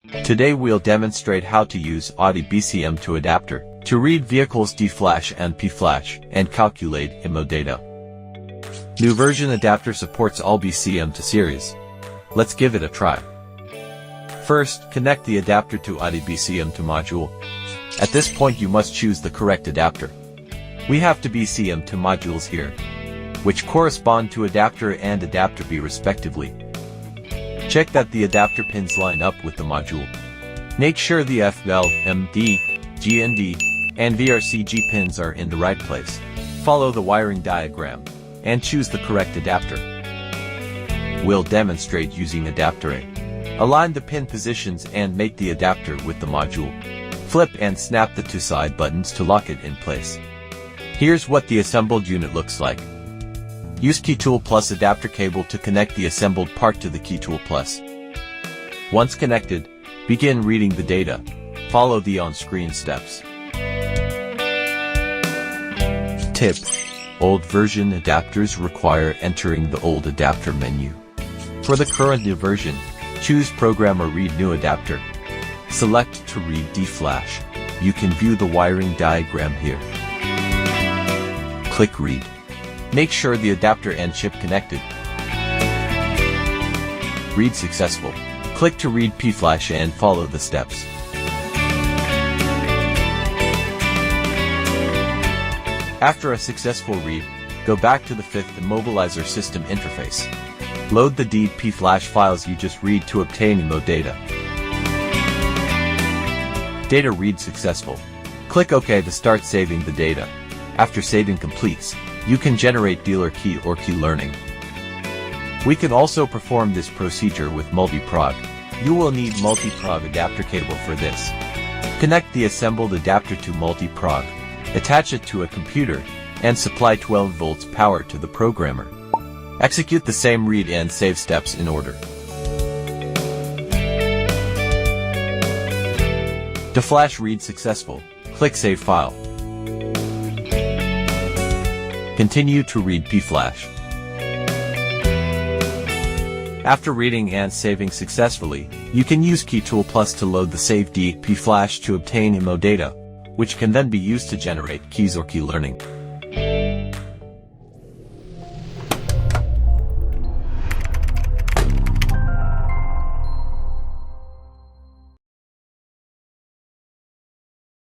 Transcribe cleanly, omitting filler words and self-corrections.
Today we'll demonstrate how to use Audi BCM2 adapter to read vehicles D-flash and P-flash and calculate IMMO data. New version adapter supports all BCM2 series. Let's give it a try. First, connect the adapter to Audi BCM2 module. At this point you must choose the correct adapter. We have two BCM2 modules here, which correspond to adapter and adapter B respectively. Check that the adapter pins line up with the module. Make sure the FL, MD, GND, and VRCG pins are in the right place. Follow the wiring diagram and choose the correct adapter. We'll demonstrate using adapter A. Align the pin positions and make the adapter with the module. Flip and snap the two side buttons to lock it in place. Here's what the assembled unit looks like. Use Key Tool Plus adapter cable to connect the assembled part to the Key Tool Plus. Once connected, begin reading the data. Follow the on-screen steps. Tip: old version adapters require entering the old adapter menu. For the current new version, choose Program or Read New Adapter. Select to read D-flash. You can view the wiring diagram here. Click Read. Make sure the adapter and chip connected. Read successful. Click to read P-flash and follow the steps. After a successful read, go back to the 5th Immobilizer System interface. Load the D P-flash files you just read to obtain IMMO data. Data read successful. Click OK to start saving the data. After saving completes, you can generate dealer key or key learning. We can also perform this procedure with multi-prog. You will need multi-prog adapter cable for this. Connect the assembled adapter to multi-prog. Attach it to a computer, and supply 12 volts power to the programmer. Execute the same read and save steps in order. To flash read successful, click Save File. Continue to read P-flash. After reading and saving successfully, you can use Key Tool Plus to load the saved D P-flash to obtain IMMO data, which can then be used to generate keys or key learning.